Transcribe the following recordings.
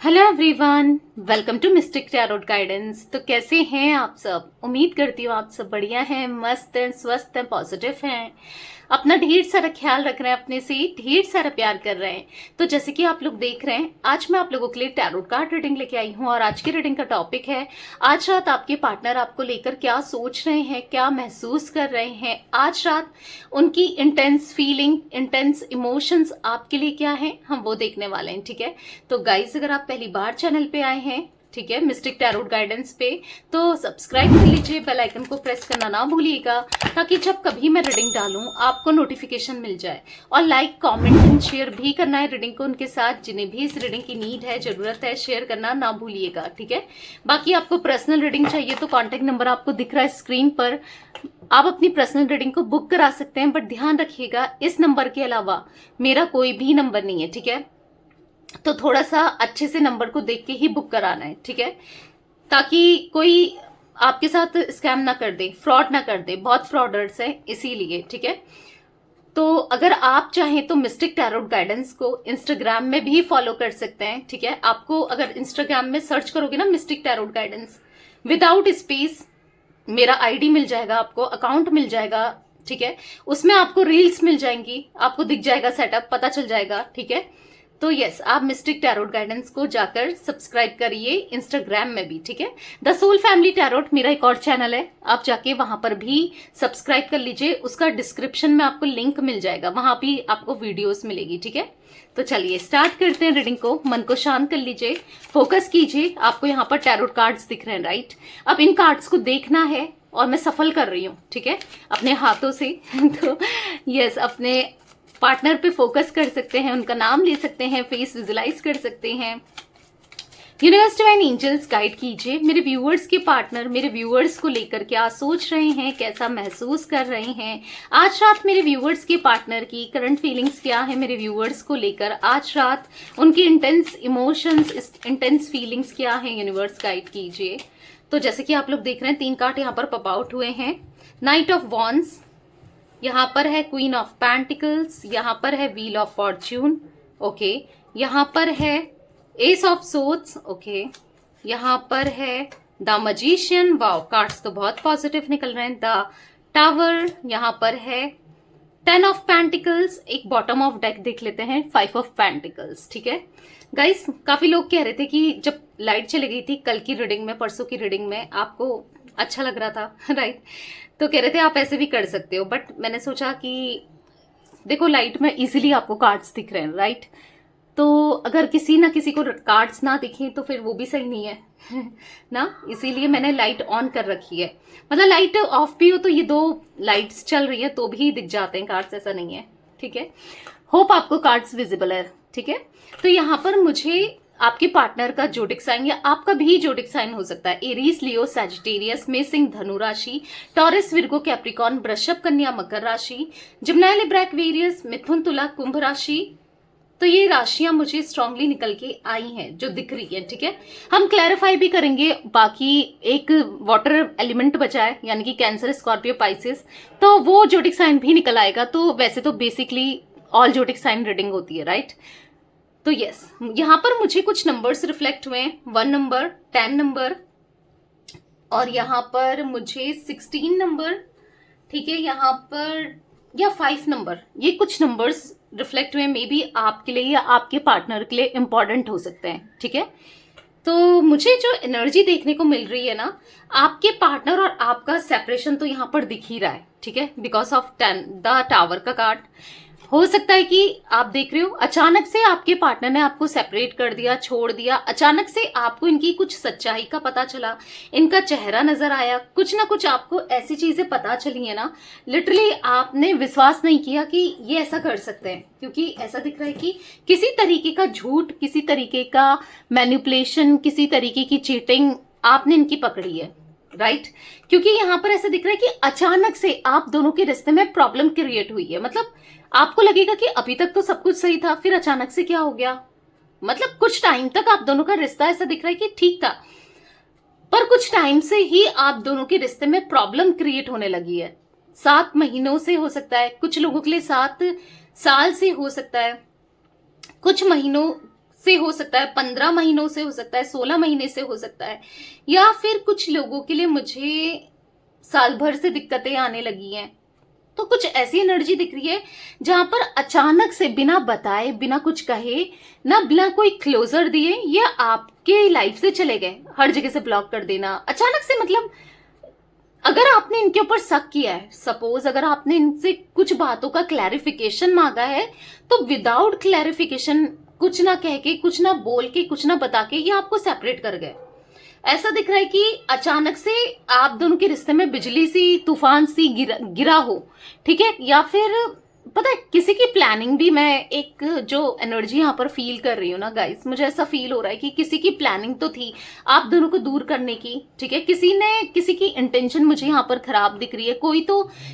Hello everyone, welcome to mystic tarot guidance. तो कैसे हैं आप सब? उम्मीद करती हूँ आप सब बढ़िया हैं, मस्त हैं, स्वस्थ हैं, पॉजिटिव हैं, अपना ढेर सारा ख्याल रख रहे हैं, अपने से ढेर सारा प्यार कर रहे हैं। तो जैसे कि आप लोग देख रहे हैं, आज मैं आप लोगों के लिए टैरोट कार्ड रीडिंग लेके आई हूँ और आज की रीडिंग का टॉपिक है आज रात आपके पार्टनर आपको लेकर क्या सोच रहे हैं, क्या महसूस कर रहे हैं। आज रात उनकी इंटेंस फीलिंग, इंटेंस इमोशंस आपके लिए क्या है, हम वो देखने वाले हैं। ठीक है, तो गाइस अगर आप पहली बार चैनल पे आए हैं, ठीक है, मिस्टिक टैरोट गाइडेंस पे, तो सब्सक्राइब कर लीजिए, बेल आइकन को प्रेस करना ना भूलिएगा ताकि जब कभी मैं रीडिंग डालूं आपको नोटिफिकेशन मिल जाए। और लाइक, कमेंट एंड शेयर भी करना है रीडिंग को उनके साथ जिन्हें भी इस रीडिंग की नीड है, जरूरत है, शेयर करना ना भूलिएगा। ठीक है, बाकी आपको पर्सनल रीडिंग चाहिए तो कॉन्टेक्ट नंबर आपको दिख रहा है स्क्रीन पर, आप अपनी पर्सनल रीडिंग को बुक करा सकते हैं। बट ध्यान रखिएगा, इस नंबर के अलावा मेरा कोई भी नंबर नहीं है। ठीक है, तो थोड़ा सा अच्छे से नंबर को देख के ही बुक कराना है। ठीक है, ताकि कोई आपके साथ स्कैम ना कर दे, फ्रॉड ना कर दे, बहुत फ्रॉडर्स हैं इसीलिए। ठीक है, तो अगर आप चाहें तो मिस्टिक टैरोट गाइडेंस को इंस्टाग्राम में भी फॉलो कर सकते हैं। ठीक है, आपको अगर इंस्टाग्राम में सर्च करोगे ना mistake tarot guidance without space, मेरा आईडी मिल जाएगा, आपको अकाउंट मिल जाएगा। ठीक है, उसमें आपको रील्स मिल जाएंगी, आपको दिख जाएगा, सेटअप पता चल जाएगा। ठीक है, तो यस, आप मिस्टिक टैरोट गाइडेंस को जाकर सब्सक्राइब करिए इंस्टाग्राम में भी। ठीक है, द सोल फैमिली टैरोट मेरा एक और चैनल है, आप जाके वहां पर भी सब्सक्राइब कर लीजिए, उसका डिस्क्रिप्शन में आपको लिंक मिल जाएगा, वहां भी आपको वीडियोस मिलेगी। ठीक है, तो चलिए स्टार्ट करते हैं रीडिंग को। मन को शांत कर लीजिए, फोकस कीजिए। आपको यहाँ पर टैरोट कार्ड्स दिख रहे हैं, राइट? अब इन कार्ड्स को देखना है और मैं सफल कर रही हूँ, ठीक है, अपने हाथों से तो यस, अपने पार्टनर पे फोकस कर सकते हैं, उनका नाम ले सकते हैं, फेस विजुलाइज कर सकते हैं। यूनिवर्स डिवाइन एंजल्स गाइड कीजिए मेरे व्यूअर्स के पार्टनर मेरे व्यूअर्स को लेकर क्या सोच रहे हैं, कैसा महसूस कर रहे हैं। आज रात मेरे व्यूअर्स के पार्टनर की करंट फीलिंग्स क्या है मेरे व्यूअर्स को लेकर, आज रात उनकी इंटेंस इमोशंस, इंटेंस फीलिंग्स क्या है, यूनिवर्स गाइड कीजिए। तो जैसे कि आप लोग देख रहे हैं, 3 कार्ड यहाँ पर पॉप आउट हुए हैं। नाइट ऑफ वॉन्ड्स, यहाँ पर है क्वीन ऑफ पेंटिकल्स, यहाँ पर है व्हील ऑफ फॉर्च्यून, ओके, यहाँ पर है एस ऑफ सोर्ड्स, ओके, यहाँ पर है द मजिशियन, वाओ, कार्ड्स तो बहुत पॉजिटिव निकल रहे हैं। द टावर, यहाँ पर है 10 ऑफ पेंटिकल्स। एक बॉटम ऑफ डेक देख लेते हैं, 5 ऑफ पेंटिकल्स। ठीक है गाइस, काफी लोग कह रहे थे कि जब लाइट चली गई थी कल की रीडिंग में, परसों की रीडिंग में, आपको अच्छा लग रहा था राइट? तो कह रहे थे आप ऐसे भी कर सकते हो, बट मैंने सोचा कि देखो लाइट में इजीली आपको कार्ड्स दिख रहे हैं, राइट? तो अगर किसी ना किसी को कार्ड्स ना दिखें तो फिर वो भी सही नहीं है ना, इसीलिए मैंने लाइट ऑन कर रखी है। मतलब लाइट ऑफ भी हो तो ये 2 लाइट्स चल रही है तो भी दिख जाते हैं कार्ड्स, ऐसा नहीं है। ठीक है, होप आपको कार्ड्स विजिबल है। ठीक है, तो यहाँ पर मुझे आपके पार्टनर का जोडिक साइन या आपका भी जोडिक साइन हो सकता है, एरीज, लियो, सैजिटेरियस, मेषिंग, धनु राशि, टॉरस, विर्गो, कैप्रिकॉर्न, वृषभ, कन्या, मकर राशि, जिम्नाय, लिब्रा, एक्वेरियस, मिथुन, तुला, कुंभ राशि। तो ये राशियां मुझे स्ट्रांगली निकल के आई हैं जो दिख रही है। ठीक है, हम क्लैरिफाई भी करेंगे, बाकी एक वाटर एलिमेंट बचा है यानी कि कैंसर, स्कॉर्पियो, पाइसेस, तो वो जोडिक साइन भी निकल आएगा। तो वैसे तो basically all zodiac sign reading होती है, राइट? तो यस, यहाँ पर मुझे कुछ नंबर्स रिफ्लेक्ट हुए, 1 नंबर, 10 नंबर, और यहाँ पर मुझे 16 नंबर, ठीक है, यहाँ पर या 5 नंबर, ये कुछ नंबर्स रिफ्लेक्ट हुए। मे बी आपके लिए या आपके पार्टनर के लिए इंपॉर्टेंट हो सकते हैं। ठीक है, तो मुझे जो एनर्जी देखने को मिल रही है ना, आपके पार्टनर और आपका सेपरेशन तो यहाँ पर दिख ही रहा है। ठीक है, बिकॉज ऑफ 10 द टावर का कार्ड। हो सकता है कि आप देख रहे हो अचानक से आपके पार्टनर ने आपको सेपरेट कर दिया, छोड़ दिया, अचानक से आपको इनकी कुछ सच्चाई का पता चला, इनका चेहरा नजर आया, कुछ ना कुछ आपको ऐसी चीजें पता चली है ना, लिटरली आपने विश्वास नहीं किया कि ये ऐसा कर सकते हैं, क्योंकि ऐसा दिख रहा है कि किसी तरीके का झूठ, किसी तरीके का मैनिपुलेशन, किसी तरीके की चीटिंग आपने इनकी पकड़ी है, राइट? क्योंकि यहाँ पर ऐसा दिख रहा है कि अचानक से आप दोनों के रिश्ते में प्रॉब्लम क्रिएट हुई है। मतलब आपको लगेगा कि अभी तक तो सब कुछ सही था, फिर अचानक से क्या हो गया। मतलब कुछ टाइम तक आप दोनों का रिश्ता ऐसा दिख रहा है कि ठीक था, पर कुछ टाइम से ही आप दोनों के रिश्ते में प्रॉब्लम क्रिएट होने लगी है। 7 महीनों से हो सकता है, कुछ लोगों के लिए 7 साल से हो सकता है, कुछ महीनों से हो सकता है, 15 महीनों से हो सकता है, 16 महीने से हो सकता है, या फिर कुछ लोगों के लिए मुझे साल भर से दिक्कतें आने लगी हैं। तो कुछ ऐसी एनर्जी दिख रही है जहां पर अचानक से बिना बताए, बिना कुछ कहे, ना बिना कोई क्लोजर दिए, ये आपके लाइफ से चले गए, हर जगह से ब्लॉक कर देना अचानक से। मतलब अगर आपने इनके ऊपर शक किया है, सपोज अगर आपने इनसे कुछ बातों का क्लैरिफिकेशन मांगा है, तो विदाउट क्लैरिफिकेशन, कुछ ना कह के, कुछ ना बोल के, कुछ ना बता के, ये आपको सेपरेट कर गए। ऐसा दिख रहा है कि अचानक से आप दोनों के रिश्ते में बिजली सी, तूफान सी गिरा हो, ठीक है। या फिर पता है, किसी की प्लानिंग भी, मैं एक जो एनर्जी यहाँ पर फील कर रही हूँ ना गाइस, मुझे ऐसा फील हो रहा है कि किसी की प्लानिंग तो थी आप दोनों को दूर करने की, ठीक है। किसी की इंटेंशन मुझे यहाँ पर खराब दिख रही है।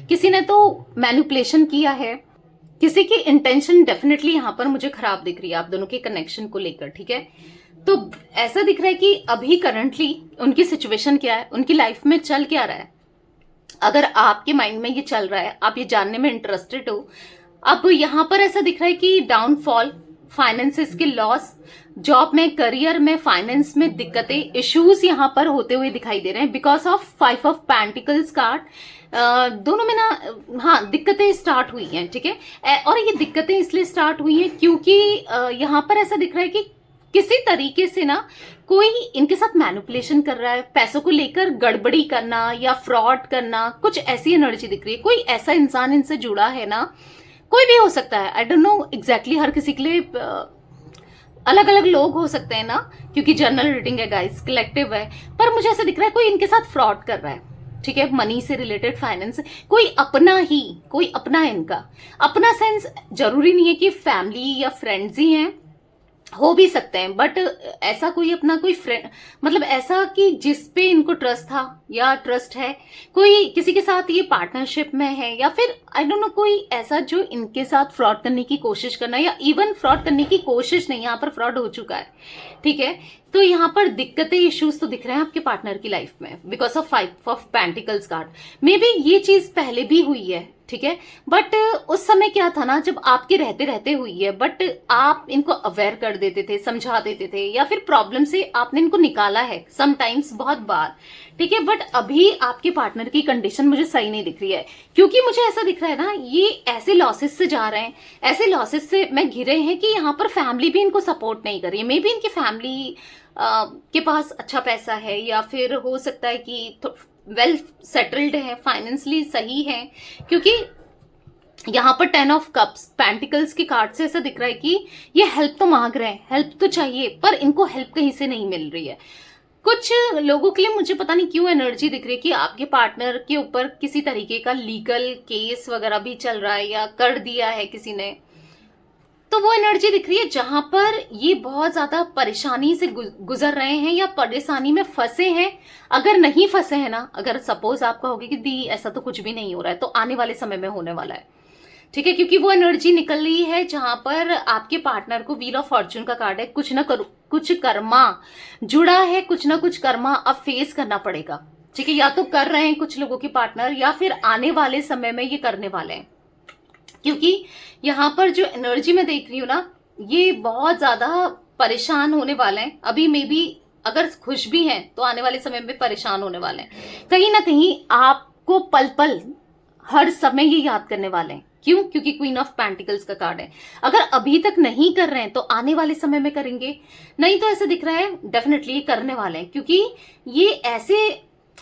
किसी ने तो मैनिपुलेशन किया है, किसी की इंटेंशन डेफिनेटली यहाँ पर मुझे खराब दिख रही है आप दोनों के कनेक्शन को लेकर, ठीक है। तो ऐसा दिख रहा है कि अभी करंटली उनकी सिचुएशन क्या है, उनकी लाइफ में चल क्या रहा है। अगर आपके माइंड में ये चल रहा है, आप ये जानने में इंटरेस्टेड हो, अब यहाँ पर ऐसा दिख रहा है कि डाउनफॉल, फाइनेंसेस के लॉस, जॉब में, करियर में, फाइनेंस में दिक्कतें, इश्यूज यहाँ पर होते हुए दिखाई दे रहे हैं because of 5 of pentacles card. दोनों में ना, हाँ, दिक्कतें स्टार्ट हुई हैं, ठीक है। और ये दिक्कतें इसलिए स्टार्ट हुई हैं क्योंकि यहाँ पर ऐसा दिख रहा है कि किसी तरीके से ना कोई इनके साथ मैनिपुलेशन कर रहा है, पैसों को लेकर गड़बड़ी करना या फ्रॉड करना, कुछ ऐसी एनर्जी दिख रही है। कोई ऐसा इंसान इनसे जुड़ा है ना, कोई भी हो सकता है, आई डोंट नो एग्जैक्टली, हर किसी के लिए अलग अलग लोग हो सकते हैं ना, क्योंकि जनरल रीडिंग है गाइस, कलेक्टिव है। पर मुझे ऐसा दिख रहा है कोई इनके साथ फ्रॉड कर रहा है, ठीक है। मनी से रिलेटेड, फाइनेंस, कोई अपना है इनका। अपना सेंस जरूरी नहीं है कि फैमिली या फ्रेंड्स ही हैं, हो भी सकते हैं, बट ऐसा कोई अपना कोई फ्रेंड, मतलब ऐसा कि जिस पे इनको ट्रस्ट था या ट्रस्ट है, कोई किसी के साथ ये पार्टनरशिप में है, या फिर आई डोंट नो कोई ऐसा जो इनके साथ फ्रॉड करने की कोशिश करना, या इवन फ्रॉड करने की कोशिश नहीं, यहाँ पर फ्रॉड हो चुका है, ठीक है। तो यहाँ पर दिक्कतें, इश्यूज तो दिख रहे हैं आपके पार्टनर की लाइफ में because of 5 of pentacles card. May be ये चीज पहले भी हुई है, ठीक है, बट उस समय क्या था ना, जब आपके रहते रहते हुई है, बट आप इनको अवेयर कर देते थे, समझा देते थे, या फिर प्रॉब्लम से आपने इनको निकाला है समटाइम्स, बहुत बार, ठीक है। बट अभी आपके पार्टनर की कंडीशन मुझे सही नहीं दिख रही है, क्योंकि मुझे ऐसा दिख रहा है ना, ये ऐसे लॉसेस से जा रहे हैं, ऐसे लॉसेस से मैं घिरे हैं कि यहाँ पर फैमिली भी इनको सपोर्ट नहीं कर रही है। मे बी इनकी फैमिली के पास अच्छा पैसा है, या फिर हो सकता है कि वेल सेटल्ड है, फाइनेंशियली सही है, क्योंकि यहाँ पर 10 ऑफ कप्स पेंटिकल्स के कार्ड से ऐसा दिख रहा है कि ये हेल्प तो मांग रहे हैं, हेल्प तो चाहिए, पर इनको हेल्प कहीं से नहीं मिल रही है। कुछ लोगों के लिए मुझे पता नहीं क्यों एनर्जी दिख रही है कि आपके पार्टनर के ऊपर किसी तरीके का लीगल केस वगैरह भी चल रहा है, या कर दिया है किसी ने। तो वो एनर्जी दिख रही है जहां पर ये बहुत ज्यादा परेशानी से गुजर रहे हैं, या परेशानी में फंसे हैं। अगर नहीं फंसे हैं ना, अगर सपोज आप कहोगे कि दी ऐसा तो कुछ भी नहीं हो रहा है, तो आने वाले समय में होने वाला है, ठीक है। क्योंकि वो एनर्जी निकल रही है जहां पर आपके पार्टनर को व्हील ऑफ फॉर्च्यून का कार्ड है, कुछ कर्मा जुड़ा है, कुछ ना कुछ कर्मा अब फेस करना पड़ेगा, ठीक है। या तो कर रहे हैं कुछ लोगों के पार्टनर, या फिर आने वाले समय में ये करने वाले हैं, क्योंकि यहाँ पर जो एनर्जी मैं देख रही हूँ ना, ये बहुत ज्यादा परेशान होने वाले हैं। अभी मे बी अगर खुश भी हैं तो आने वाले समय में परेशान होने वाले हैं। कहीं ना कहीं आपको पल पल, हर समय ये याद करने वाले हैं। क्यों? क्योंकि क्वीन ऑफ पेंटिकल्स का कार्ड है। अगर अभी तक नहीं कर रहे हैं तो आने वाले समय में करेंगे, नहीं तो ऐसा दिख रहा है डेफिनेटली करने वाले हैं, क्योंकि ये ऐसे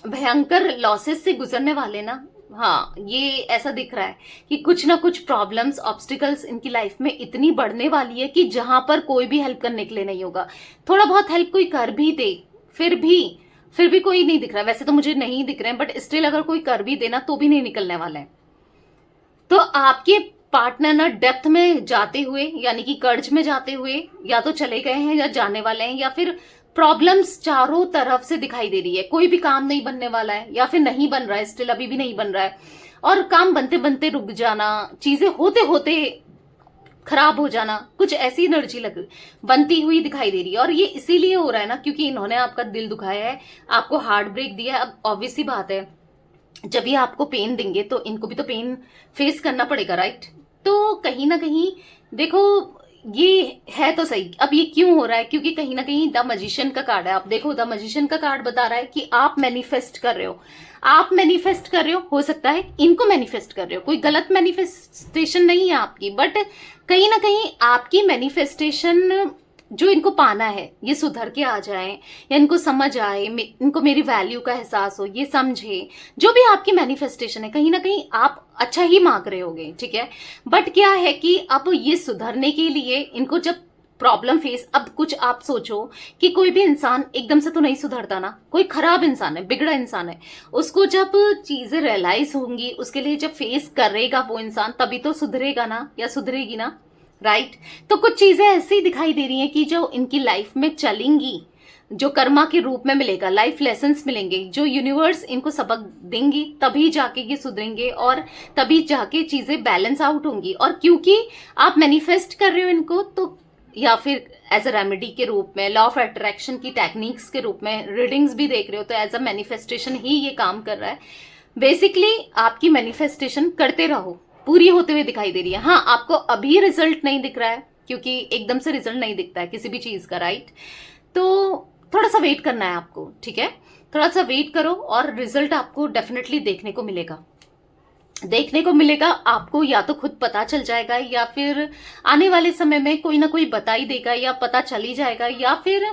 भयंकर लॉसेस से गुजरने वाले ना। हाँ, ये ऐसा दिख रहा है कि कुछ ना कुछ प्रॉब्लम्स, ऑब्स्टिकल्स इनकी लाइफ में इतनी बढ़ने वाली है कि जहां पर कोई भी हेल्प करने के लिए नहीं होगा। थोड़ा बहुत हेल्प कोई कर भी दे, फिर भी कोई नहीं दिख रहा है। वैसे तो मुझे नहीं दिख रहे हैं, बट स्टिल अगर कोई कर भी देना तो भी नहीं निकलने वाला है। तो आपके पार्टनर ना डेप्थ में जाते हुए, यानी कि कर्ज में जाते हुए, या तो चले गए हैं या जाने वाले हैं, या फिर प्रॉब्लम्स चारों तरफ से दिखाई दे रही है। कोई भी काम नहीं बनने वाला है, या फिर नहीं बन रहा है, स्टिल अभी भी नहीं बन रहा है, और काम बनते बनते रुक जाना, चीजें होते होते खराब हो जाना, कुछ ऐसी एनर्जी बनती हुई दिखाई दे रही है। और ये इसीलिए हो रहा है ना क्योंकि इन्होंने आपका दिल दुखाया है, आपको हार्ट ब्रेक दिया है। अब ऑब्वियस सी बात है, जब ये आपको पेन देंगे तो इनको भी तो पेन फेस करना पड़ेगा, राइट। तो कहीं ना कहीं देखो, ये है तो सही। अब ये क्यों हो रहा है? क्योंकि कहीं ना कहीं द मजिशियन का कार्ड है। आप देखो, द मजिशियन का कार्ड बता रहा है कि आप मैनिफेस्ट कर रहे हो, आप मैनिफेस्ट कर रहे हो सकता है इनको मैनिफेस्ट कर रहे हो, कोई गलत मैनिफेस्टेशन नहीं है आपकी, बट कहीं ना कहीं आपकी मैनिफेस्टेशन जो इनको पाना है, ये सुधर के आ जाए या इनको समझ आए, इनको मेरी वैल्यू का एहसास हो, ये समझे, जो भी आपकी मैनिफेस्टेशन है, कहीं ना कहीं आप अच्छा ही मांग रहे होगे, ठीक है। बट क्या है कि अब ये सुधरने के लिए इनको जब प्रॉब्लम फेस, अब कुछ आप सोचो कि कोई भी इंसान एकदम से तो नहीं सुधरता ना, कोई खराब इंसान है, बिगड़ा इंसान है, उसको जब चीजें रियलाइज होंगी, उसके लिए जब फेस करेगा वो इंसान, तभी तो सुधरेगा ना, या सुधरेगी ना, राइट। तो कुछ चीजें ऐसी दिखाई दे रही हैं कि जो इनकी लाइफ में चलेंगी, जो कर्मा के रूप में मिलेगा, लाइफ लेसन्स मिलेंगे, जो यूनिवर्स इनको सबक देंगी, तभी जाके ये सुधरेंगे और तभी जाके चीजें बैलेंस आउट होंगी। और क्योंकि आप मैनिफेस्ट कर रहे हो इनको, तो या फिर एज अ रेमेडी के रूप में, लॉ ऑफ अट्रैक्शन की टेक्निक्स के रूप में रीडिंग्स भी देख रहे हो, तो एज अ मैनिफेस्टेशन ही ये काम कर रहा है। बेसिकली आपकी मैनिफेस्टेशन करते रहो, पूरी होते हुए दिखाई दे रही है। हाँ, आपको अभी रिजल्ट नहीं दिख रहा है, क्योंकि एकदम से रिजल्ट नहीं दिखता है किसी भी चीज का, राइट। तो थोड़ा सा वेट करना है आपको, ठीक है। थोड़ा सा वेट करो और रिजल्ट आपको डेफिनेटली देखने को मिलेगा, देखने को मिलेगा आपको। या तो खुद पता चल जाएगा, या फिर आने वाले समय में कोई ना कोई बता ही देगा, या पता चल ही जाएगा, या फिर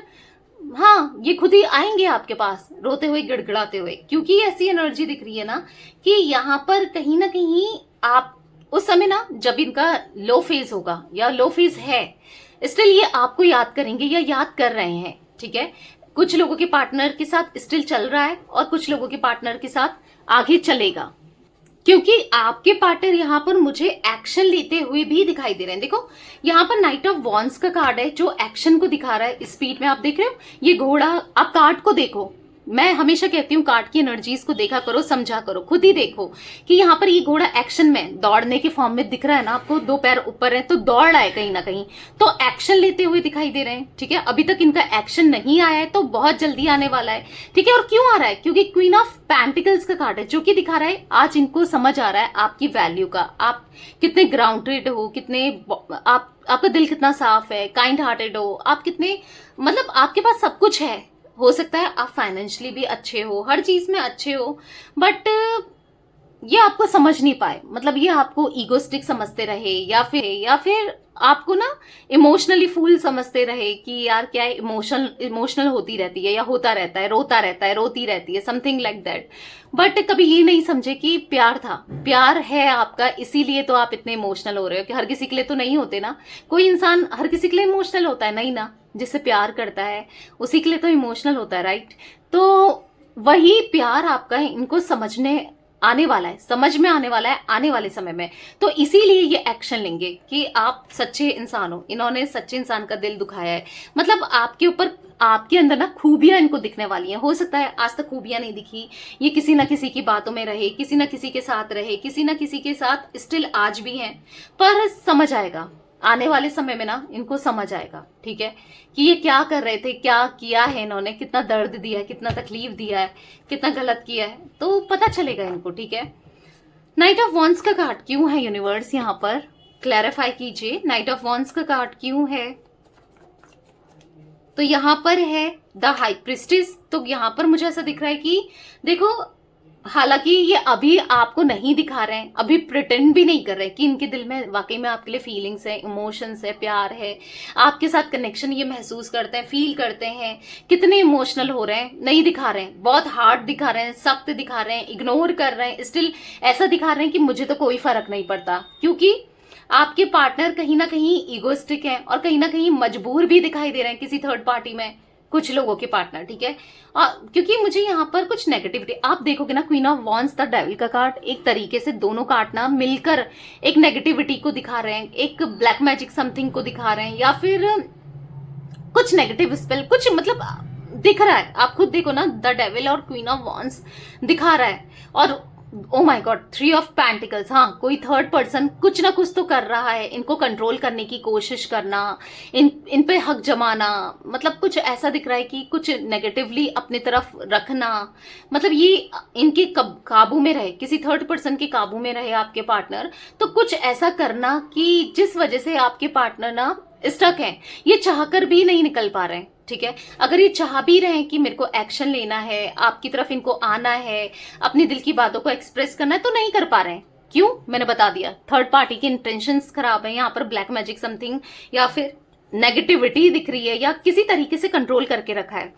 हाँ, ये खुद ही आएंगे आपके पास रोते हुए, गिड़गिड़ाते हुए, क्योंकि ऐसी एनर्जी दिख रही है ना कि यहाँ पर कहीं ना कहीं आप उस समय ना, जब इनका लो फेज होगा या लो फेज है, स्टिल ये आपको याद करेंगे या याद कर रहे हैं, ठीक है। कुछ लोगों के पार्टनर के साथ स्टिल चल रहा है और कुछ लोगों के पार्टनर के साथ आगे चलेगा, क्योंकि आपके पार्टनर यहाँ पर मुझे एक्शन लेते हुए भी दिखाई दे रहे हैं। देखो, यहाँ पर नाइट ऑफ वॉन्ड्स का कार्ड है जो एक्शन को दिखा रहा है। स्पीड में आप देख रहे हो ये घोड़ा, आप कार्ड को देखो, मैं हमेशा कहती हूँ कार्ड की एनर्जीज को देखा करो, समझा करो, खुद ही देखो कि यहाँ पर ये घोड़ा एक्शन में, दौड़ने के फॉर्म में दिख रहा है ना आपको, दो पैर ऊपर है तो दौड़ रहा है कहीं ना कहीं, तो एक्शन लेते हुए दिखाई दे रहे हैं, ठीक है। अभी तक इनका एक्शन नहीं आया है, तो बहुत जल्दी आने वाला है, ठीक है। और क्यों आ रहा है? क्योंकि क्वीन ऑफ पेंटिकल्स का कार्ड है जो कि दिखा रहा है आज इनको समझ आ रहा है आपकी वैल्यू का, आप कितने ग्राउंडेड हो, कितने आपका दिल कितना साफ है, काइंड हार्टेड हो, आप कितने, मतलब आपके पास सब कुछ है। हो सकता है आप फाइनेंशियली भी अच्छे हो, हर चीज में अच्छे हो, बट ये आपको समझ नहीं पाए, मतलब ये आपको ईगोस्टिक समझते रहे, या फिर आपको ना इमोशनली फूल समझते रहे कि यार क्या है, इमोशनल होती रहती है या होता रहता है, रोता रहता है, रोती रहती है, समथिंग लाइक दैट। बट कभी ये नहीं समझे कि प्यार था, प्यार है आपका, इसीलिए तो आप इतने इमोशनल हो रहे हो। कि हर किसी के लिए तो नहीं होते ना, कोई इंसान हर किसी के लिए इमोशनल होता है नहीं ना, जिससे प्यार करता है उसी के लिए तो इमोशनल होता है, राइट। तो वही प्यार आपका इनको समझने आने वाला है, समझ में आने वाला है आने वाले समय में, तो इसीलिए ये एक्शन लेंगे कि आप सच्चे इंसान हो। इन्होंने सच्चे इंसान का दिल दुखाया है, मतलब आपके ऊपर, आपके अंदर ना खूबियां इनको दिखने वाली हैं। हो सकता है आज तक खूबियां नहीं दिखी, ये किसी ना किसी की बातों में रहे, किसी ना किसी के साथ रहे, किसी ना किसी के साथ स्टिल आज भी हैं, पर समझ आएगा आने वाले समय में ना, इनको समझ आएगा, ठीक है, कि ये क्या कर रहे थे, क्या किया है इन्होंने, कितना दर्द दिया है, कितना तकलीफ दिया है, कितना गलत किया है, तो पता चलेगा इनको, ठीक है। नाइट ऑफ वॉन्ड्स का कार्ड क्यों है यूनिवर्स? यहाँ पर क्लैरिफाई कीजिए, नाइट ऑफ वॉन्ड्स का कार्ड क्यों है? तो यहाँ पर है द हाई प्रिस्टेस। तो यहाँ पर मुझे ऐसा दिख रहा है कि देखो, हालांकि ये अभी आपको नहीं दिखा रहे हैं, अभी प्रिटेंड भी नहीं कर रहे कि इनके दिल में वाकई में आपके लिए फीलिंग्स है, इमोशंस है, प्यार है, आपके साथ कनेक्शन ये महसूस करते हैं, फील करते हैं, कितने इमोशनल हो रहे हैं, नहीं दिखा रहे हैं, बहुत हार्ड दिखा रहे हैं, सख्त दिखा रहे हैं, इग्नोर कर रहे हैं, स्टिल ऐसा दिखा रहे हैं कि मुझे तो कोई फर्क नहीं पड़ता, क्योंकि आपके पार्टनर कहीं ना कहीं ईगोस्टिक है और कहीं ना कहीं मजबूर भी दिखाई दे रहे हैं किसी थर्ड पार्टी में, कुछ लोगों के पार्टनर, ठीक है। क्योंकि मुझे यहाँ पर कुछ नेगेटिविटी, आप देखोगे ना, queen of wands the devil का कार्ड, एक तरीके से दोनों कार्ड ना मिलकर एक नेगेटिविटी को दिखा रहे हैं, एक ब्लैक मैजिक समथिंग को दिखा रहे हैं, या फिर कुछ नेगेटिव स्पेल, कुछ मतलब दिख रहा है। आप खुद देखो ना, द डेविल और क्वीन ऑफ वॉन्ड्स दिखा रहा है, और ओ my God, three of pentacles. हाँ, कोई थर्ड पर्सन कुछ ना कुछ तो कर रहा है, इनको कंट्रोल करने की कोशिश करना, इन पे हक जमाना, मतलब कुछ ऐसा दिख रहा है कि कुछ नेगेटिवली अपनी तरफ रखना, मतलब ये इनके काबू में रहे, किसी थर्ड पर्सन के काबू में रहे आपके पार्टनर, तो कुछ ऐसा करना कि जिस वजह से आपके पार्टनर ना स्टक हैं, ये चाहकर भी नहीं निकल पा रहे हैं। ठीक है, अगर ये चाह भी रहे हैं कि मेरे को एक्शन लेना है, आपकी तरफ इनको आना है, अपनी दिल की बातों को एक्सप्रेस करना है, तो नहीं कर पा रहे हैं। क्यों? मैंने बता दिया, थर्ड पार्टी की इंटेंशंस खराब है, यहाँ पर ब्लैक मैजिक समथिंग या फिर नेगेटिविटी दिख रही है, या किसी तरीके से कंट्रोल करके रखा है,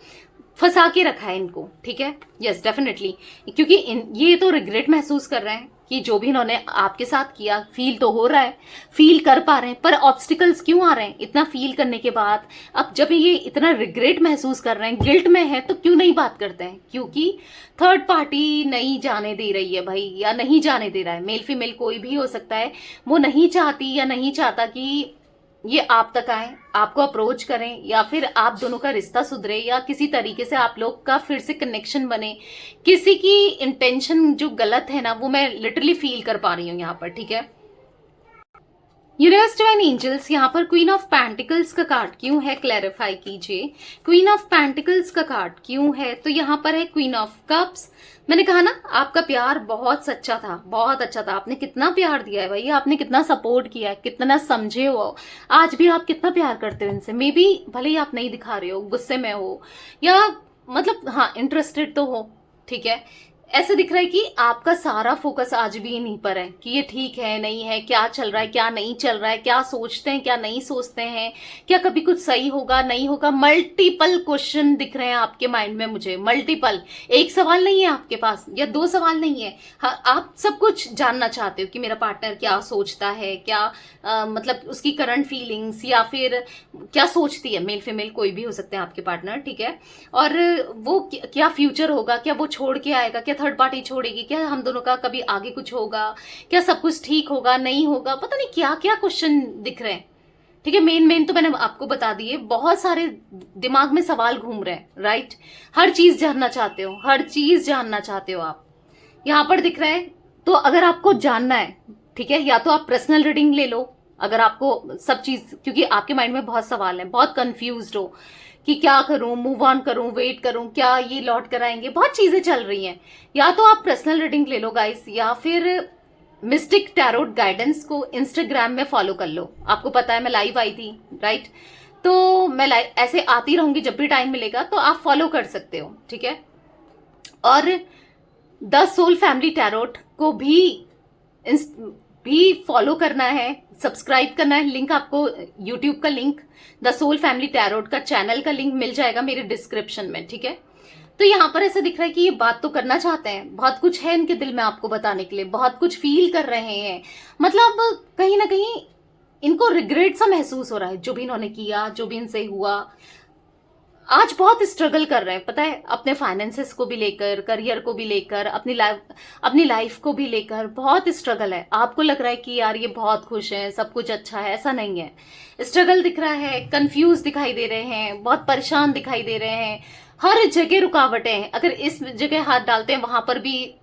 फंसा के रखा है इनको। ठीक है, यस डेफिनेटली, क्योंकि ये तो रिग्रेट महसूस कर रहे हैं कि जो भी इन्होंने आपके साथ किया, फील तो हो रहा है, फील कर पा रहे हैं, पर ऑब्स्टिकल्स क्यों आ रहे हैं? इतना फील करने के बाद अब जब ये इतना रिग्रेट महसूस कर रहे हैं, गिल्ट में है, तो क्यों नहीं बात करते हैं? क्योंकि थर्ड पार्टी नहीं जाने दे रही है भाई, या नहीं जाने दे रहा है। मेल फीमेल कोई भी हो सकता है, वो नहीं चाहती या नहीं चाहता कि ये आप तक आए, आपको अप्रोच करें, या फिर आप दोनों का रिश्ता सुधरे, या किसी तरीके से आप लोग का फिर से कनेक्शन बने। किसी की इंटेंशन जो गलत है ना, वो मैं लिटरली फील कर पा रही हूं यहाँ पर। ठीक है, यूनिवर्स डिवाइन एंजल्स, यहाँ पर क्वीन ऑफ पेंटिकल्स का कार्ड क्यों है, क्लैरिफाई कीजिए। क्वीन ऑफ पेंटिकल्स का कार्ड क्यों है? तो यहाँ पर है क्वीन ऑफ कप्स। मैंने कहा ना, आपका प्यार बहुत सच्चा था, बहुत अच्छा था। आपने कितना प्यार दिया है भैया, आपने कितना सपोर्ट किया है, कितना समझे हो। आज भी आप कितना प्यार करते हो इनसे। मे बी भले ही आप नहीं दिखा रहे हो, गुस्से में हो, या मतलब हाँ इंटरेस्टेड तो हो। ठीक है, ऐसे दिख रहा है कि आपका सारा फोकस आज भी इन्हीं पर है कि ये ठीक है नहीं है, क्या चल रहा है क्या नहीं चल रहा है, क्या सोचते हैं क्या नहीं सोचते हैं, क्या कभी कुछ सही होगा नहीं होगा। मल्टीपल क्वेश्चन दिख रहे हैं आपके माइंड में मुझे, मल्टीपल। एक सवाल नहीं है आपके पास, या दो सवाल नहीं है। हाँ, आप सब कुछ जानना चाहते हो कि मेरा पार्टनर क्या सोचता है, क्या मतलब उसकी करंट फीलिंग्स, या फिर क्या सोचती है। मेल फीमेल कोई भी हो सकते हैं आपके पार्टनर। ठीक है, और वो क्या फ्यूचर होगा, क्या वो छोड़ के आएगा, क्या थर्ड पार्टी छोड़ेगी, क्या हम दोनों का कभी आगे कुछ होगा, क्या सब कुछ ठीक होगा नहीं होगा, पता नहीं क्या क्या क्वेश्चन दिख रहे हैं। ठीक है, मेन तो मैंने आपको बता दिए, बहुत सारे दिमाग में सवाल घूम रहे हैं। राइट, हर चीज जानना चाहते हो, हर चीज जानना चाहते हो आप, यहां पर दिख रहा है। तो अगर आपको जानना है, ठीक है, या तो आप पर्सनल रीडिंग ले लो, अगर आपको सब चीज, क्योंकि आपके माइंड में बहुत सवाल हैं, बहुत कंफ्यूज्ड हो कि क्या करूं, मूव ऑन करूं, वेट करूं, क्या ये लौट कर आएंगे, बहुत चीजें चल रही हैं। या तो आप पर्सनल रीडिंग ले लो गाइस, या फिर मिस्टिक टैरोट गाइडेंस को इंस्टाग्राम में फॉलो कर लो। आपको पता है मैं लाइव आई थी, राइट? तो मैं लाइव ऐसे आती रहूंगी, जब भी टाइम मिलेगा तो आप फॉलो कर सकते हो। ठीक है, और द सोल फैमिली टैरोट को भी फॉलो करना है, सब्सक्राइब करना है। लिंक आपको यूट्यूब का link, the soul family tarot का चैनल का लिंक मिल जाएगा मेरे डिस्क्रिप्शन में। ठीक है, तो यहाँ पर ऐसा दिख रहा है कि ये बात तो करना चाहते हैं, बहुत कुछ है इनके दिल में आपको बताने के लिए, बहुत कुछ फील कर रहे हैं। मतलब कहीं ना कहीं इनको रिग्रेट सा महसूस हो रहा है, जो भी इन्होंने किया, जो भी इनसे हुआ। आज बहुत स्ट्रगल कर रहे हैं, पता है, अपने फाइनेंसेस को भी लेकर, करियर को भी लेकर, अपनी लाइफ को भी लेकर बहुत स्ट्रगल है। आपको लग रहा है कि यार ये बहुत खुश है, सब कुछ अच्छा है, ऐसा नहीं है। स्ट्रगल दिख रहा है, कंफ्यूज दिखाई दे रहे हैं, बहुत परेशान दिखाई दे रहे हैं। हर जगह रुकावटें हैं, अगर इस जगह हाथ डालते हैं वहां पर भी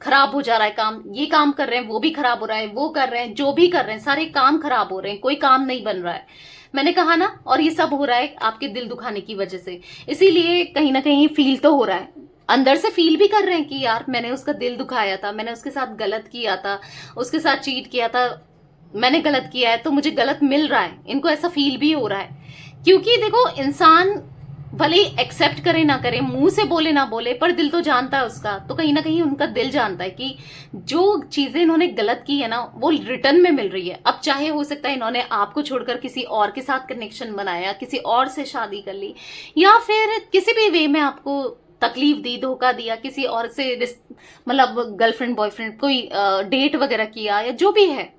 खराब हो जा रहा है काम, ये काम कर रहे हैं वो भी खराब हो रहा है, वो कर रहे हैं जो भी कर रहे हैं सारे काम खराब हो रहे हैं, कोई काम नहीं बन रहा है। मैंने कहा ना, और ये सब हो रहा है आपके दिल दुखाने की वजह से। इसीलिए कहीं ना कहीं फील तो हो रहा है, अंदर से फील भी कर रहे हैं कि यार मैंने उसका दिल दुखाया था, मैंने उसके साथ गलत किया था, उसके साथ चीट किया था, मैंने गलत किया है तो मुझे गलत मिल रहा है। इनको ऐसा फील भी हो रहा है, क्योंकि देखो इंसान भले ही एक्सेप्ट करे ना करे, मुंह से बोले ना बोले, पर दिल तो जानता है उसका। तो कहीं ना कहीं उनका दिल जानता है कि जो चीजें इन्होंने गलत की है ना, वो रिटर्न में मिल रही है। अब चाहे हो सकता है इन्होंने आपको छोड़कर किसी और के साथ कनेक्शन बनाया, किसी और से शादी कर ली, या फिर किसी भी वे में आपको तकलीफ दी, धोखा दिया, किसी और से मतलब गर्लफ्रेंड बॉयफ्रेंड कोई डेट वगैरह किया, या जो भी है।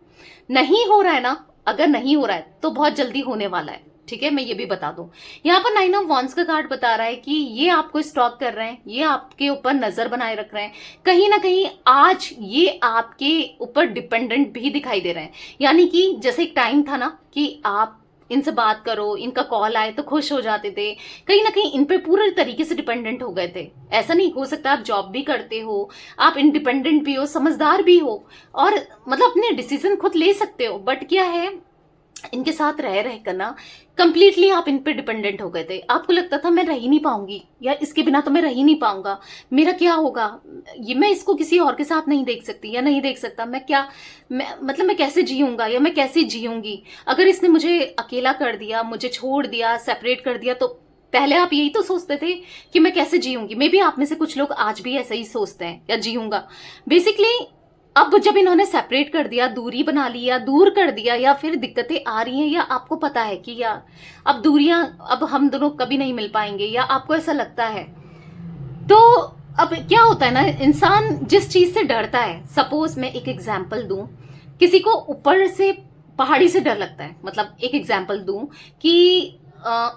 नहीं हो रहा है ना, अगर नहीं हो रहा है तो बहुत जल्दी होने वाला है। ठीक है, मैं ये भी बता दूं, यहाँ पर 9 ऑफ वॉन्ड्स का कार्ड बता रहा है कि ये आपको स्टॉक कर रहे हैं, ये आपके ऊपर नजर बनाए रख रहे हैं। कहीं ना कहीं आज ये आपके ऊपर डिपेंडेंट भी दिखाई दे रहे हैं। यानी कि जैसे एक टाइम था ना कि आप इनसे बात करो, इनका कॉल आए तो खुश हो जाते थे, कहीं ना कहीं इन पे पूरे तरीके से डिपेंडेंट हो गए थे। ऐसा नहीं हो सकता, आप जॉब भी करते हो, आप इंडिपेंडेंट भी हो, समझदार भी हो, और मतलब अपने डिसीजन खुद ले सकते हो, बट क्या है इनके साथ रह रह कर ना कंप्लीटली आप इन पे डिपेंडेंट हो गए थे। आपको लगता था मैं रह ही नहीं पाऊंगी, या इसके बिना तो मैं रह ही नहीं पाऊंगा, मेरा क्या होगा, ये मैं इसको किसी और के साथ नहीं देख सकती या नहीं देख सकता, मैं क्या, मतलब मैं कैसे जीऊंगा या मैं कैसे जीऊंगी, अगर इसने मुझे अकेला कर दिया, मुझे छोड़ दिया, सेपरेट कर दिया, तो पहले आप यही तो सोचते थे कि मैं कैसे जीऊंगी। मे बी आप में से कुछ लोग आज भी ऐसा ही सोचते हैं, या जीऊंगा। बेसिकली अब जब इन्होंने सेपरेट कर दिया, दूरी बना ली या दूर कर दिया, या फिर दिक्कतें आ रही हैं, या आपको पता है कि यार अब दूरियां, अब हम दोनों कभी नहीं मिल पाएंगे, या आपको ऐसा लगता है, तो अब क्या होता है ना, इंसान जिस चीज से डरता है, सपोज मैं एक एग्जाम्पल दूं, किसी को ऊपर से पहाड़ी से डर लगता है, मतलब एक एग्जाम्पल दूं कि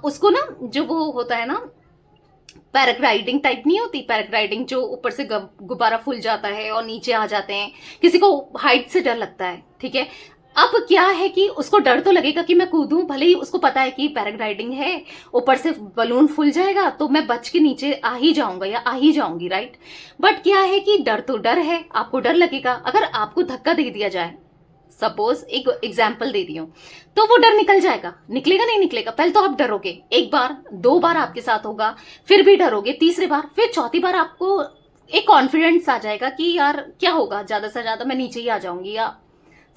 उसको ना जो वो होता है ना, पैराग्लाइडिंग टाइप नहीं होती, पैराग्लाइडिंग जो ऊपर से गुब्बारा फूल जाता है और नीचे आ जाते हैं, किसी को हाइट से डर लगता है, ठीक है। अब क्या है कि उसको डर तो लगेगा कि मैं कूदूं, भले ही उसको पता है कि पैराग्लाइडिंग है, ऊपर से बलून फूल जाएगा तो मैं बच के नीचे आ ही जाऊंगा या आ ही जाऊंगी, राइट। बट क्या है कि डर तो डर है, आपको डर लगेगा। अगर आपको धक्का दे दिया जाए, सपोज एक एग्जाम्पल दे दी हूं, तो वो डर निकल जाएगा, निकलेगा नहीं निकलेगा, पहले तो आप डरोगे, एक बार दो बार आपके साथ होगा, फिर भी डरोगे, तीसरी बार, फिर चौथी बार आपको एक कॉन्फिडेंस आ जाएगा कि यार क्या होगा, ज्यादा से ज्यादा मैं नीचे ही आ जाऊंगी, या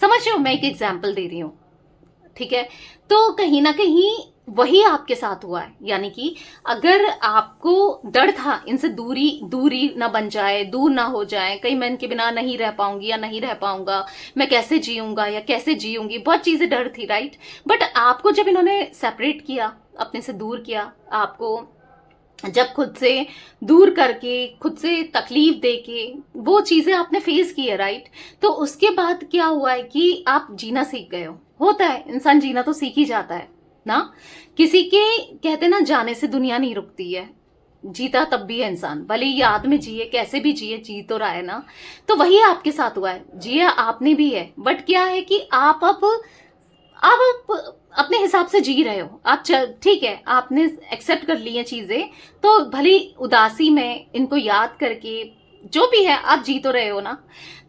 समझ रहे हो, मैं एक एग्जाम्पल दे रही हूँ, ठीक है। तो कहीं ना कहीं वही आपके साथ हुआ है, यानी कि अगर आपको डर था इनसे दूरी ना बन जाए, दूर ना हो जाए, कहीं मैं इनके बिना नहीं रह पाऊंगी या नहीं रह पाऊंगा, मैं कैसे जीऊंगा या कैसे जीऊंगी, बहुत चीजें डर थी, राइट। बट आपको जब इन्होंने सेपरेट किया, अपने से दूर किया, आपको जब खुद से दूर करके, खुद से तकलीफ देके वो चीजें आपने फेस की है, राइट, तो उसके बाद क्या हुआ है कि आप जीना सीख गए हो। होता है, इंसान जीना तो सीख ही जाता है ना। किसी के कहते ना, जाने से दुनिया नहीं रुकती है, जीता तब भी है इंसान, भले ही याद में जिए, कैसे भी जिए, जी तो रहा है ना। तो वही आपके साथ हुआ है, जिया आपने भी है, बट क्या है कि आप अब अपने हिसाब से जी रहे हो, आप ठीक है, आपने एक्सेप्ट कर ली है चीजें, तो भले उदासी में इनको याद करके जो भी है आप जी तो रहे हो ना।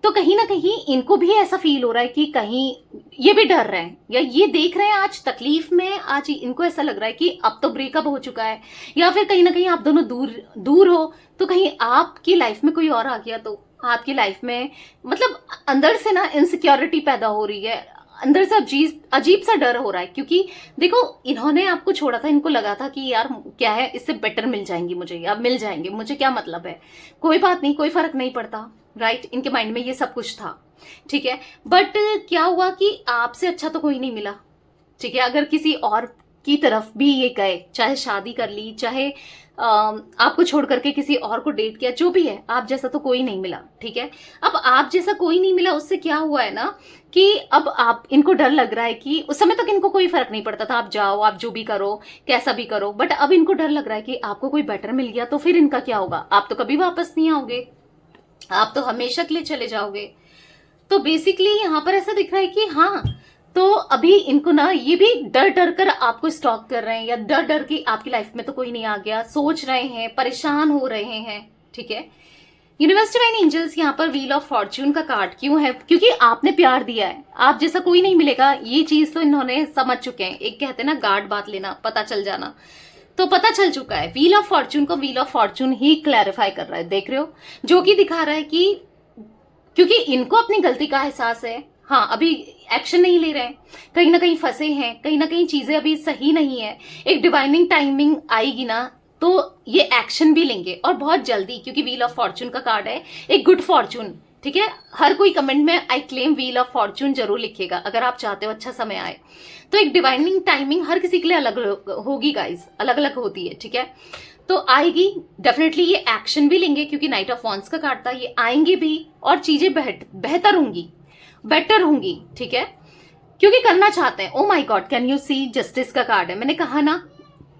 तो कहीं ना कहीं इनको भी ऐसा फील हो रहा है कि कहीं ये भी डर रहे हैं, या ये देख रहे हैं आज तकलीफ में, आज इनको ऐसा लग रहा है कि अब तो ब्रेकअप हो चुका है, या फिर कहीं ना कहीं आप दोनों दूर दूर हो, तो कहीं आपकी लाइफ में कोई और आ गया, तो आपकी लाइफ में मतलब अंदर से ना इनसिक्योरिटी पैदा हो रही है, अंदर से अजीब सा डर हो रहा है। क्योंकि देखो, इन्होंने आपको छोड़ा था, इनको लगा था कि यार क्या है, इससे बेटर मिल जाएंगी मुझे, या मिल जाएंगे, मुझे क्या मतलब है, कोई बात नहीं, कोई फर्क नहीं पड़ता, राइट। इनके माइंड में ये सब कुछ था, ठीक है। बट क्या हुआ कि आपसे अच्छा तो कोई नहीं मिला, ठीक है। अगर किसी और की तरफ भी ये गए, चाहे शादी कर ली, चाहे आपको छोड़ करके किसी और को डेट किया, जो भी है, आप जैसा तो कोई नहीं मिला, ठीक है। अब आप जैसा कोई नहीं मिला, उससे क्या हुआ है ना कि अब आप, इनको डर लग रहा है कि उस समय तक इनको कोई फर्क नहीं पड़ता था, आप जाओ, आप जो भी करो, कैसा भी करो, बट अब इनको डर लग रहा है कि आपको कोई बेटर मिल गया तो फिर इनका क्या होगा, आप तो कभी वापस नहीं आओगे, आप तो हमेशा के लिए चले जाओगे। तो बेसिकली यहाँ पर ऐसा दिख रहा है कि हाँ, तो अभी इनको ना ये भी डर डर कर आपको स्टॉक कर रहे हैं, या डर डर के आपकी लाइफ में तो कोई नहीं आ गया, सोच रहे हैं, परेशान हो रहे हैं, ठीक है। यूनिवर्स डिवाइन एंजल्स यहाँ पर व्हील ऑफ फॉर्च्यून का कार्ड क्यों है? क्योंकि आपने प्यार दिया है, आप जैसा कोई नहीं मिलेगा, ये चीज तो इन्होंने समझ चुके हैं। एक कहते हैं ना, गार्ड बात लेना, पता चल जाना, तो पता चल चुका है। व्हील ऑफ फॉर्च्यून को wheel of Fortune he clarify कर रहा है, देख रहे हो, जो कि दिखा रहा है कि क्योंकि इनको अपनी गलती का एहसास है, हाँ, अभी एक्शन नहीं ले रहे हैं, कहीं ना कहीं फंसे हैं, कहीं ना कहीं चीजें अभी सही नहीं है। एक डिवाइनिंग टाइमिंग आएगी ना, तो ये एक्शन भी लेंगे, और बहुत जल्दी, क्योंकि व्हील ऑफ फॉर्च्यून का कार्ड है, एक गुड फॉर्च्यून, ठीक है। हर कोई कमेंट में I claim wheel of Fortune जरूर लिखेगा अगर आप चाहते हो अच्छा समय आए। तो एक डिवाइनिंग टाइमिंग हर किसी के लिए अलग होगी गाइज, अलग अलग होती है, ठीक है। तो आएगी डेफिनेटली, ये एक्शन भी लेंगे, क्योंकि नाइट ऑफ वॉन्ड्स का कार्ड था, ये आएंगे भी, और चीजें बेहतर होंगी, बेटर होंगी, ठीक है, क्योंकि करना चाहते हैं। Oh my god, can you see, justice का कार्ड है, मैंने कहा ना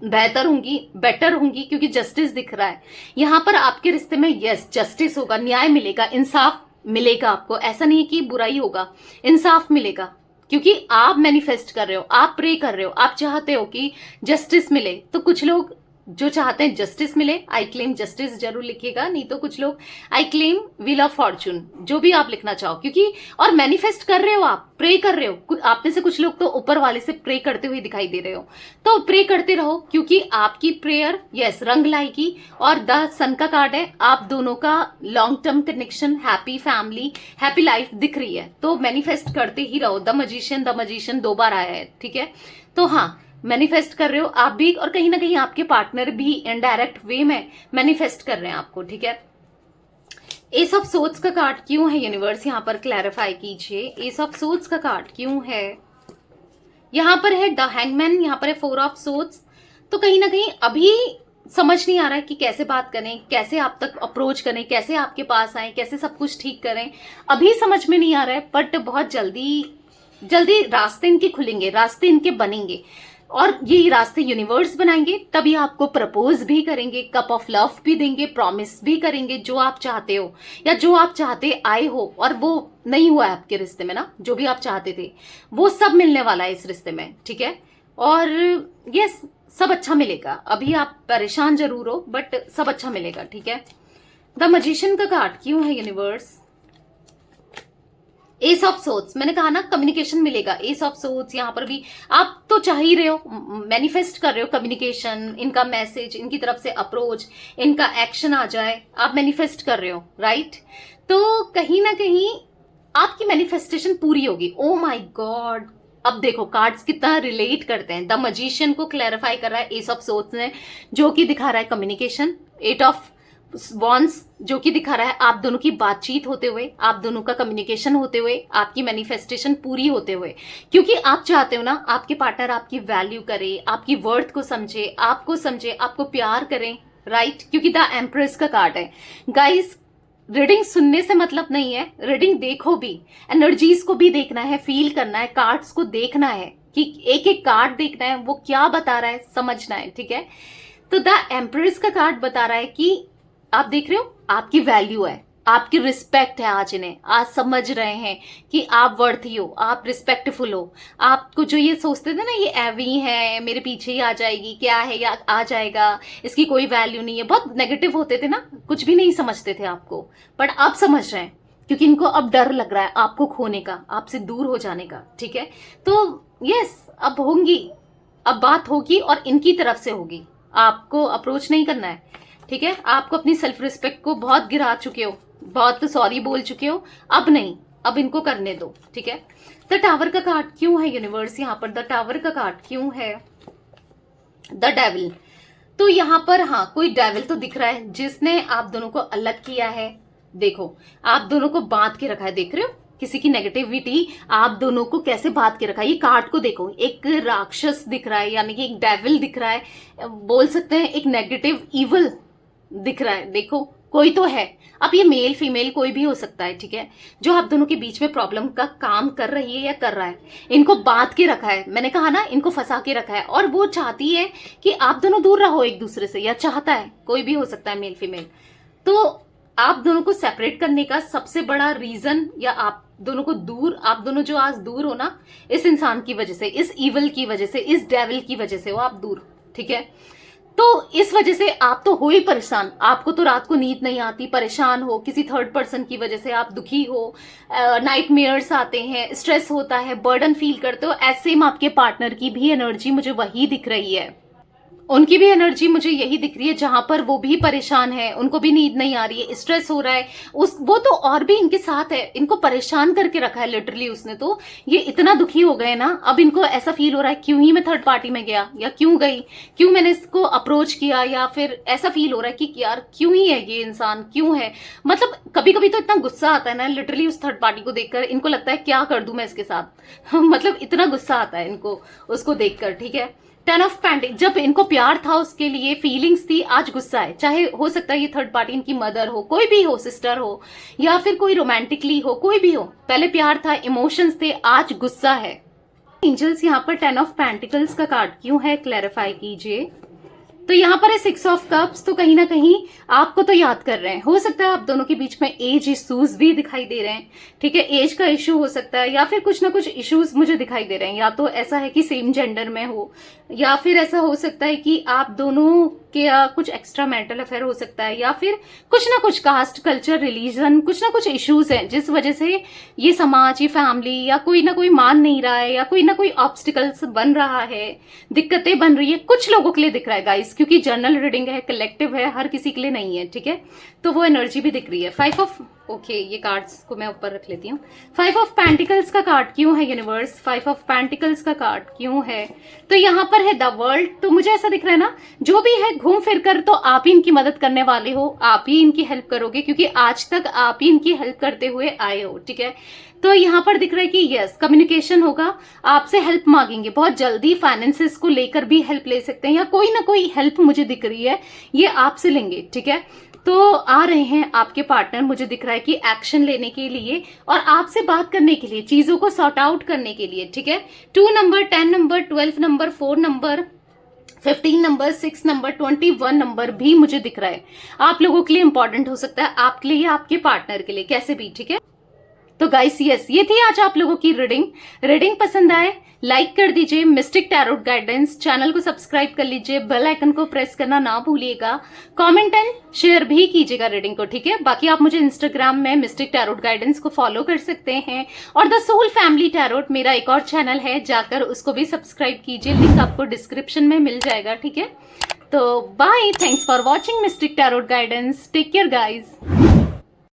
बेहतर होंगी, बेटर होंगी, क्योंकि जस्टिस दिख रहा है यहाँ पर आपके रिश्ते में। यस, जस्टिस होगा, न्याय मिलेगा, इंसाफ मिलेगा आपको, ऐसा नहीं कि बुराई होगा, इंसाफ मिलेगा, क्योंकि आप मैनिफेस्ट कर रहे हो, आप प्रे कर रहे हो, आप चाहते हो कि जस्टिस मिले। तो कुछ लोग जो चाहते हैं जस्टिस मिले, आई क्लेम जस्टिस जरूर लिखिएगा, नहीं तो कुछ लोग I claim wheel of Fortune, जो भी आप लिखना चाहो, क्योंकि और मैनिफेस्ट कर रहे हो, आप प्रे कर रहे हो। आप में से कुछ लोग तो ऊपर वाले से प्रे करते हुए दिखाई दे रहे हो, तो प्रे करते रहो, क्योंकि आपकी प्रेयर यस रंग लाएगी। और द सन का कार्ड है, आप दोनों का long term connection, happy family, happy life दिख रही है, तो मैनिफेस्ट करते ही रहो। द मजिशियन 2 बार आया है, ठीक है। तो हाँ, मैनिफेस्ट कर रहे हो आप भी, और कहीं ना कहीं आपके पार्टनर भी इनडायरेक्ट वे में मैनिफेस्ट कर रहे हैं आपको, ठीक है। एस ऑफ सोर्ड्स का कार्ड क्यों है यूनिवर्स, यहाँ पर क्लैरिफाई कीजिए। एस ऑफ सोर्ड्स का कार्ड क्यों है, यहाँ पर है द हैंगमैन, यहाँ पर है 4 ऑफ सोर्ड्स। तो कहीं ना कहीं अभी समझ नहीं आ रहा है कि कैसे बात करें, कैसे आप तक अप्रोच करें, कैसे आपके पास आए, कैसे सब कुछ ठीक करें, अभी समझ में नहीं आ रहा है। बट बहुत जल्दी रास्ते इनके खुलेंगे, रास्ते इनके बनेंगे, और ये रास्ते यूनिवर्स बनाएंगे, तभी आपको प्रपोज भी करेंगे, कप ऑफ लव भी देंगे, प्रॉमिस भी करेंगे, जो आप चाहते हो या जो आप चाहते आए हो और वो नहीं हुआ है आपके रिश्ते में ना, जो भी आप चाहते थे वो सब मिलने वाला है इस रिश्ते में, ठीक है। और यस, सब अच्छा मिलेगा। अभी आप परेशान जरूर हो, बट सब अच्छा मिलेगा, ठीक है। द मैजिशियन का कार्ड क्यों है यूनिवर्स। एस ऑफ सोर्ड्स, मैंने कहा ना कम्युनिकेशन मिलेगा। एस ऑफ सोर्ड्स यहाँ पर भी आप तो चाह ही रहे हो, मैनिफेस्ट कर रहे हो कम्युनिकेशन, इनका मैसेज, इनकी तरफ से अप्रोच, इनका एक्शन आ जाए, आप मैनिफेस्ट कर रहे हो, राइट। तो कहीं ना कहीं आपकी मैनिफेस्टेशन पूरी होगी। ओ माय गॉड, अब देखो कार्ड्स कितना रिलेट करते हैं। द मैजिशियन को क्लैरिफाई कर रहा है एस ऑफ सोर्ड्स ने, जो कि दिखा रहा है कम्युनिकेशन। 8 ऑफ वॉन्ड्स जो कि दिखा रहा है आप दोनों की बातचीत होते हुए, आप दोनों का कम्युनिकेशन होते हुए, आपकी मैनिफेस्टेशन पूरी होते हुए, क्योंकि आप चाहते हो ना आपके पार्टनर आपकी वैल्यू करे, आपकी वर्थ को समझे, आपको प्यार करें, राइट। क्योंकि द एम्प्रेस का कार्ड है। गाइस, रीडिंग सुनने से मतलब नहीं है, रीडिंग देखो भी, एनर्जीज को भी देखना है, फील करना है, कार्ड्स को देखना है कि एक एक कार्ड देखना है वो क्या बता रहा है, समझना है, ठीक है। तो द एम्प्रेस का कार्ड बता रहा है कि आप देख रहे हो आपकी वैल्यू है, आपकी रिस्पेक्ट है, आज इन्हें आज समझ रहे हैं कि आप वर्थी हो, आप रिस्पेक्टफुल हो। आपको जो ये सोचते थे ना ये एवी है, मेरे पीछे ही आ जाएगी, क्या है या आ जाएगा, इसकी कोई वैल्यू नहीं है, बहुत नेगेटिव होते थे ना, कुछ भी नहीं समझते थे आपको, बट आप समझ रहे हैं, क्योंकि इनको अब डर लग रहा है आपको खोने का, आपसे दूर हो जाने का, ठीक है। तो यस, अब होंगी, अब बात होगी और इनकी तरफ से होगी, आपको अप्रोच नहीं करना है, ठीक है। आपको अपनी सेल्फ रिस्पेक्ट को बहुत गिरा चुके हो, बहुत सॉरी बोल चुके हो, अब नहीं, अब इनको करने दो, ठीक है। द टावर का कार्ड क्यों है यूनिवर्स, यहाँ पर द टावर का कार्ड क्यों है। द डेविल, तो यहाँ पर हाँ कोई डेविल तो दिख रहा है जिसने आप दोनों को अलग किया है। देखो आप दोनों को बांध के रखा है, देख रहे हो किसी की नेगेटिविटी आप दोनों को कैसे बात के रखा है। ये कार्ड को देखो, एक राक्षस दिख रहा है, यानी कि एक डेविल दिख रहा है, बोल सकते हैं एक नेगेटिव इवल दिख रहा है। देखो कोई तो है, अब ये मेल फीमेल कोई भी हो सकता है, ठीक है, जो आप दोनों के बीच में प्रॉब्लम का काम कर रही है या कर रहा है। इनको बांध के रखा है, मैंने कहा ना इनको फंसा के रखा है, और वो चाहती है कि आप दोनों दूर रहो एक दूसरे से, या चाहता है, कोई भी हो सकता है मेल फीमेल। तो आप दोनों को सेपरेट करने का सबसे बड़ा रीजन, या आप दोनों को दूर, आप दोनों जो आज दूर हो ना, इस इंसान की वजह से, इस इवल की वजह से, इस डेविल की वजह से हो आप दूर, ठीक है। तो इस वजह से आप तो हो ही परेशान, आपको तो रात को नींद नहीं आती, परेशान हो, किसी थर्ड पर्सन की वजह से आप दुखी हो, नाइटमेयर्स आते हैं, स्ट्रेस होता है, बर्डन फील करते हो। ऐसे में आपके पार्टनर की भी एनर्जी मुझे वही दिख रही है, उनकी भी एनर्जी मुझे यही दिख रही है, जहां पर वो भी परेशान है, उनको भी नींद नहीं आ रही है, स्ट्रेस हो रहा है, वो तो और भी इनके साथ है, इनको परेशान करके रखा है लिटरली उसने। तो ये इतना दुखी हो गए ना, अब इनको ऐसा फील हो रहा है क्यों ही मैं थर्ड पार्टी में गया, या क्यों गई, क्यों मैंने इसको अप्रोच किया, या फिर ऐसा फील हो रहा है कि यार क्यों ही है ये इंसान, क्यों है। मतलब कभी कभी तो इतना गुस्सा आता है ना लिटरली उस थर्ड पार्टी को देखकर, इनको लगता है क्या कर दूं मैं इसके साथ मतलब इतना गुस्सा आता है इनको उसको देखकर, ठीक है। 10 ऑफ पेंटिकल्स, जब इनको प्यार था उसके लिए, फीलिंग्स थी, आज गुस्सा है। चाहे हो सकता है ये थर्ड पार्टी इनकी मदर हो, कोई भी हो, सिस्टर हो, या फिर कोई रोमांटिकली हो, कोई भी हो, पहले प्यार था, इमोशंस थे, आज गुस्सा है। एंजल्स, यहाँ पर 10 ऑफ पेंटिकल्स का कार्ड क्यों है, क्लैरिफाई कीजिए। तो यहाँ पर है 6 ऑफ कप्स, तो कहीं ना कहीं आपको तो याद कर रहे हैं, हो सकता है आप दोनों के बीच में एज इश्यूज भी दिखाई दे रहे हैं, ठीक है, एज का इश्यू हो सकता है, या फिर कुछ ना कुछ इश्यूज मुझे दिखाई दे रहे हैं, या तो ऐसा है कि सेम जेंडर में हो, या फिर ऐसा हो सकता है कि आप दोनों कि कुछ एक्स्ट्रा मैरिटल अफेयर हो सकता है, या फिर कुछ ना कुछ कास्ट, कल्चर, रिलीजन, कुछ ना कुछ इश्यूज हैं जिस वजह से ये समाज, ये फैमिली, या कोई ना कोई मान नहीं रहा है, या कोई ना कोई ऑब्स्टिकल्स बन रहा है, दिक्कतें बन रही है। कुछ लोगों के लिए दिख रहा है गाइस, क्योंकि जर्नल रीडिंग है, कलेक्टिव है, हर किसी के लिए नहीं है, ठीक है। तो वो एनर्जी भी दिख रही है। 5 ऑफ ओके, ये कार्ड्स को मैं ऊपर रख लेती हूँ। 5 ऑफ पेंटिकल्स का कार्ड क्यों है यूनिवर्स? 5 ऑफ पेंटिकल्स का कार्ड क्यों है? तो यहाँ पर है द वर्ल्ड। तो मुझे ऐसा दिख रहा है ना, जो भी है घूम फिर कर तो आप ही इनकी मदद करने वाले हो, आप ही इनकी हेल्प करोगे, क्योंकि आज तक आप ही इनकी हेल्प करते हुए आए हो, ठीक है। तो यहाँ पर दिख रहा है कि यस, कम्युनिकेशन होगा, आपसे हेल्प मांगेंगे बहुत जल्दी, फाइनेंसेस को लेकर भी हेल्प ले सकते हैं, या कोई ना कोई हेल्प मुझे दिख रही है ये आपसे लेंगे, ठीक है। तो आ रहे हैं आपके पार्टनर, मुझे दिख रहा है कि एक्शन लेने के लिए और आपसे बात करने के लिए, चीजों को सॉर्ट आउट करने के लिए, ठीक है। 2 number, 10 number, 12 number, 4 number, 15 number, 6 number, 21 number भी मुझे दिख रहा है। आप लोगों के लिए इंपॉर्टेंट हो सकता है, आपके लिए या आपके पार्टनर के लिए, कैसे भी, ठीक है। तो गाइस यस, ये थी आज आप लोगों की रीडिंग पसंद आए लाइक कर दीजिए, मिस्टिक टैरोट गाइडेंस चैनल को सब्सक्राइब कर लीजिए, बेल आइकन को प्रेस करना ना भूलिएगा, कमेंट एंड शेयर भी कीजिएगा रीडिंग को, ठीक है। बाकी आप मुझे इंस्टाग्राम में मिस्टिक टैरोट गाइडेंस को फॉलो कर सकते हैं, और द सोल फैमिली टैरोट मेरा एक और चैनल है, जाकर उसको भी सब्सक्राइब कीजिए, लिंक आपको डिस्क्रिप्शन में मिल जाएगा, ठीक है। तो bye, thanks for watching mystic tarot guidance, take care guys.